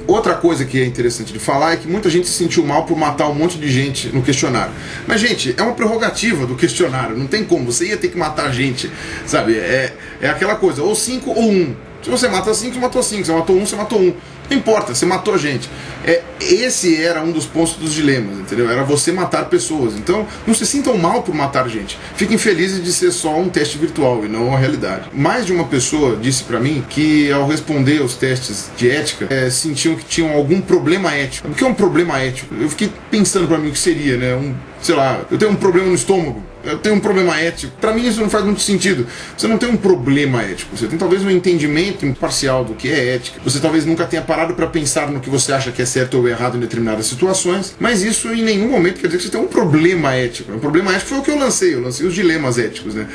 Outra coisa que é interessante de falar é que muita gente se sentiu mal por matar um monte de gente no questionário. Mas, gente, é uma prerrogativa do questionário, não tem como, você ia ter que matar gente, sabe? É aquela coisa, ou 5 ou 1. Se você mata 5, você matou 5, você matou 1, você matou 1. Não importa, você matou gente. Esse era um dos pontos dos dilemas, entendeu? Era você matar pessoas. Então, não se sintam mal por matar gente. Fiquem felizes de ser só um teste virtual e não a realidade. Mais de uma pessoa disse pra mim que ao responder aos testes de ética, sentiam que tinham algum problema ético. O que é um problema ético? Eu fiquei pensando pra mim o que seria, né? Sei lá, eu tenho um problema no estômago, eu tenho um problema ético. Pra mim isso não faz muito sentido. Você não tem um problema ético, você tem talvez um entendimento imparcial do que é ética. Você talvez nunca tenha parado pra pensar no que você acha que é certo ou errado em determinadas situações, mas isso em nenhum momento quer dizer que você tem um problema ético. Um problema ético foi o que eu lancei os dilemas éticos, né?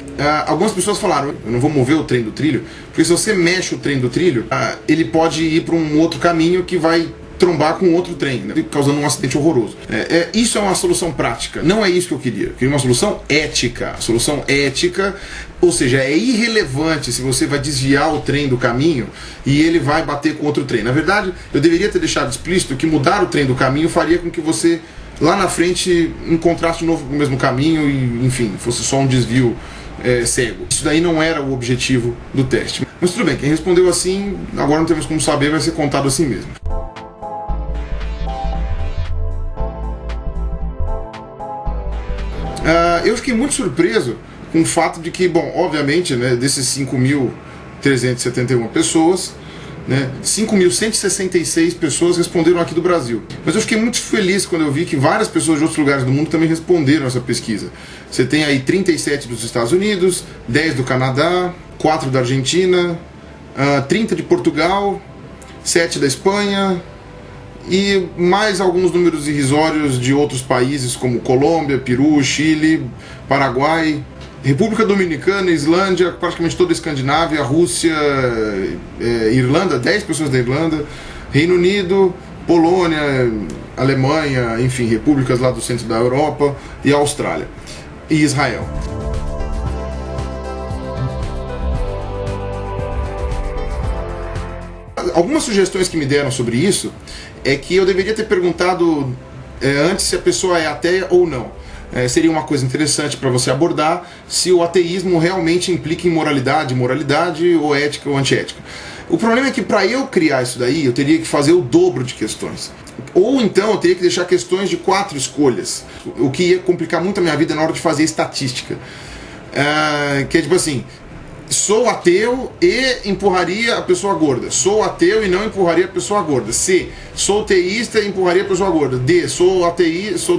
Algumas pessoas falaram, eu não vou mover o trem do trilho, porque se você mexe o trem do trilho, ele pode ir pra um outro caminho que vai trombar com outro trem, né? Causando um acidente horroroso. Isso é uma solução prática. Não é isso que eu queria. Eu queria uma solução ética. A solução ética, ou seja, é irrelevante se você vai desviar o trem do caminho e ele vai bater com outro trem. Na verdade, eu deveria ter deixado explícito que mudar o trem do caminho faria com que você lá na frente encontrasse de novo o mesmo caminho e, enfim, fosse só um desvio cego. Isso daí não era o objetivo do teste. Mas tudo bem, quem respondeu assim, agora não temos como saber, vai ser contado assim mesmo. Eu fiquei muito surpreso com o fato de que, bom, obviamente, né, desses 5.371 pessoas, né, 5.166 pessoas responderam aqui do Brasil. Mas eu fiquei muito feliz quando eu vi que várias pessoas de outros lugares do mundo também responderam essa pesquisa. Você tem aí 37 dos Estados Unidos, 10 do Canadá, 4 da Argentina, 30 de Portugal, 7 da Espanha, e mais alguns números irrisórios de outros países como Colômbia, Peru, Chile, Paraguai, República Dominicana, Islândia, praticamente toda a Escandinávia, Rússia, Irlanda, 10 pessoas da Irlanda, Reino Unido, Polônia, Alemanha, enfim, repúblicas lá do centro da Europa e Austrália e Israel. Algumas sugestões que me deram sobre isso é que eu deveria ter perguntado antes se a pessoa é ateia ou não. Seria uma coisa interessante para você abordar se o ateísmo realmente implica em moralidade ou ética ou antiética. O problema é que para eu criar isso daí, eu teria que fazer o dobro de questões. Ou então eu teria que deixar questões de 4 escolhas, o que ia complicar muito a minha vida na hora de fazer estatística. Que é tipo assim, sou ateu e empurraria a pessoa gorda. Sou ateu e não empurraria a pessoa gorda. C. Sou teísta e empurraria a pessoa gorda. D. Sou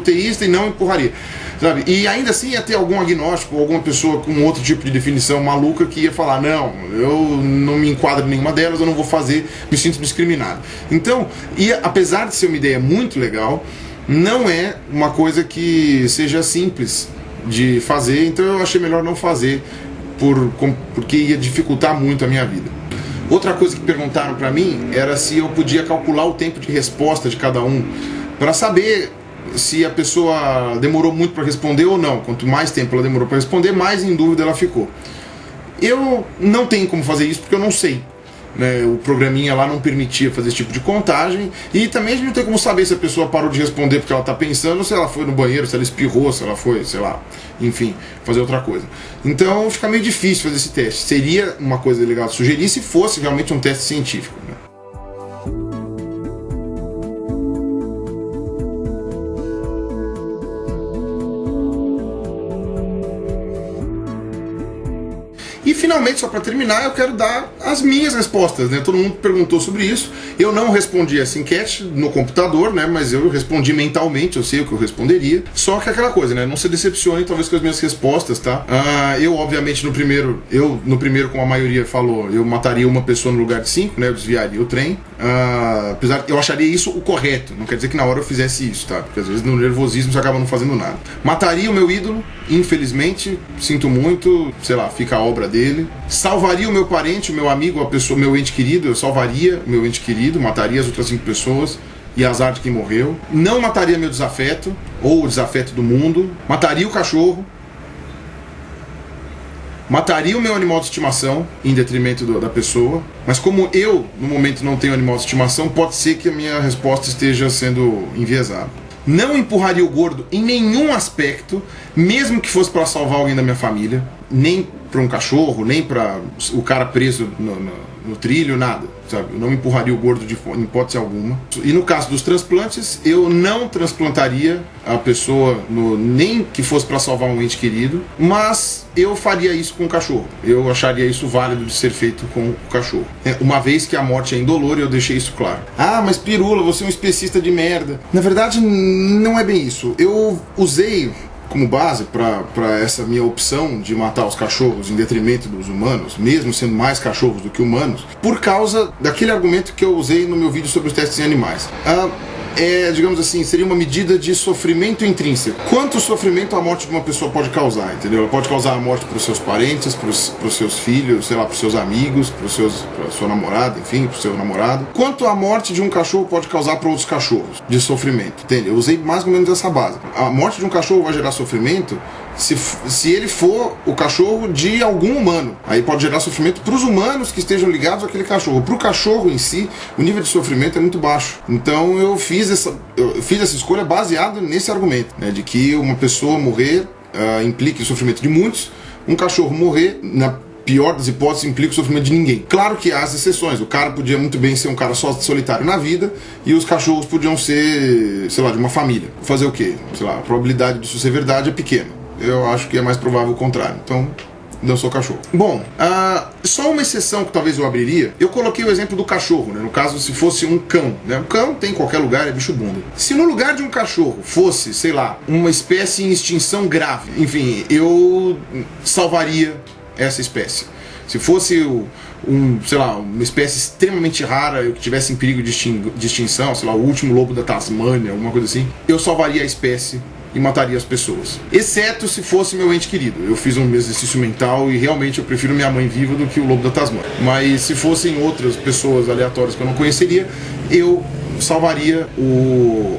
teísta e não empurraria. Sabe? E ainda assim ia ter algum agnóstico ou alguma pessoa com outro tipo de definição maluca que ia falar, não, eu não me enquadro em nenhuma delas, eu não vou fazer, me sinto discriminado. Então, apesar de ser uma ideia muito legal, não é uma coisa que seja simples de fazer, então eu achei melhor não fazer, porque ia dificultar muito a minha vida. Outra coisa que perguntaram para mim era se eu podia calcular o tempo de resposta de cada um, para saber se a pessoa demorou muito para responder ou não. Quanto mais tempo ela demorou para responder, mais em dúvida ela ficou. Eu não tenho como fazer isso porque eu não sei, né? O programinha lá não permitia fazer esse tipo de contagem, e também a gente não tem como saber se a pessoa parou de responder porque ela está pensando, se ela foi no banheiro, se ela espirrou, se ela foi, sei lá, enfim, fazer outra coisa. Então fica meio difícil fazer esse teste. Seria uma coisa legal de sugerir se fosse realmente um teste científico, né? E finalmente, só para terminar, eu quero dar as minhas respostas, né? Todo mundo perguntou sobre isso. Eu não respondi essa enquete no computador, né? Mas eu respondi mentalmente, eu sei o que eu responderia. Só que aquela coisa, né? Não se decepcione talvez com as minhas respostas, tá? Eu, obviamente, no primeiro, como a maioria falou, eu mataria uma pessoa no lugar de 5, né? Eu desviaria o trem. Apesar que eu acharia isso o correto. Não quer dizer que na hora eu fizesse isso, tá? Porque às vezes no nervosismo você acaba não fazendo nada. Mataria o meu ídolo, infelizmente, sinto muito, sei lá, fica a obra dele. Salvaria o meu parente, o meu amigo, a pessoa, meu ente querido, eu salvaria o meu ente querido, mataria as outras 5 pessoas e azar de quem morreu. Não mataria meu desafeto, ou o desafeto do mundo. Mataria o cachorro. Mataria o meu animal de estimação, em detrimento da pessoa. Mas como eu, no momento, não tenho animal de estimação, pode ser que a minha resposta esteja sendo enviesada. Não empurraria o gordo em nenhum aspecto, mesmo que fosse para salvar alguém da minha família. Nem para um cachorro, nem para o cara preso no trilho, nada, sabe? Eu não empurraria o gordo em hipótese alguma. E no caso dos transplantes, eu não transplantaria a pessoa nem que fosse para salvar um ente querido, mas eu faria isso com o cachorro. Eu acharia isso válido de ser feito com o cachorro. Uma vez que a morte é indolor, eu deixei isso claro. Ah, mas Pirula, você é um especista de merda. Na verdade, não é bem isso. Eu usei como base para essa minha opção de matar os cachorros em detrimento dos humanos, mesmo sendo mais cachorros do que humanos, por causa daquele argumento que eu usei no meu vídeo sobre os testes em animais. Digamos assim, seria uma medida de sofrimento intrínseco. Quanto sofrimento a morte de uma pessoa pode causar, entendeu? Ela pode causar a morte para os seus parentes, para os seus filhos, sei lá, para os seus amigos, para sua namorada, enfim, para o seu namorado. Quanto a morte de um cachorro pode causar para outros cachorros de sofrimento, entendeu? Eu usei mais ou menos essa base. A morte de um cachorro vai gerar sofrimento se ele for o cachorro de algum humano. Aí pode gerar sofrimento para os humanos que estejam ligados àquele cachorro. Para o cachorro em si, o nível de sofrimento é muito baixo. Então eu fiz essa escolha baseada nesse argumento, né, de que uma pessoa morrer implica o sofrimento de muitos, um cachorro morrer, na pior das hipóteses, implica o sofrimento de ninguém. Claro que há as exceções. O cara podia muito bem ser um cara solitário na vida e os cachorros podiam ser, sei lá, de uma família. Fazer o quê? Sei lá, a probabilidade disso ser verdade é pequena. Eu acho que é mais provável o contrário. Então, não sou cachorro. Bom, só uma exceção que talvez eu abriria. Eu coloquei o exemplo do cachorro, né? No caso, se fosse um cão, né? Um cão tem em qualquer lugar, é bicho bunda. Se no lugar de um cachorro fosse, sei lá, uma espécie em extinção grave, enfim, eu salvaria essa espécie. Se fosse sei lá, uma espécie extremamente rara que tivesse em perigo de extinção, sei lá, o último lobo da Tasmânia, alguma coisa assim, eu salvaria a espécie e mataria as pessoas. Exceto se fosse meu ente querido. Eu fiz um exercício mental e realmente eu prefiro minha mãe viva do que o lobo da Tasmânia. Mas se fossem outras pessoas aleatórias que eu não conheceria, eu salvaria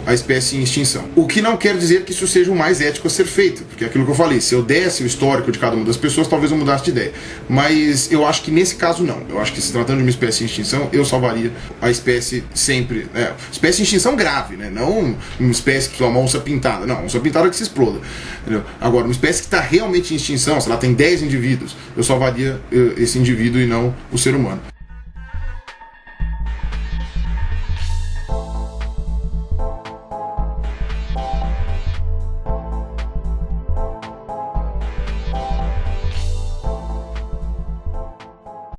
a espécie em extinção. O que não quer dizer que isso seja o mais ético a ser feito, porque é aquilo que eu falei, se eu desse o histórico de cada uma das pessoas, talvez eu mudasse de ideia. Mas eu acho que nesse caso não. Eu acho que se tratando de uma espécie em extinção, eu salvaria a espécie sempre. Espécie em extinção grave, né? Não uma espécie que uma onça pintada. Não, onça pintada é que se exploda. Entendeu? Agora, uma espécie que está realmente em extinção, se ela tem 10 indivíduos, eu salvaria esse indivíduo e não o ser humano.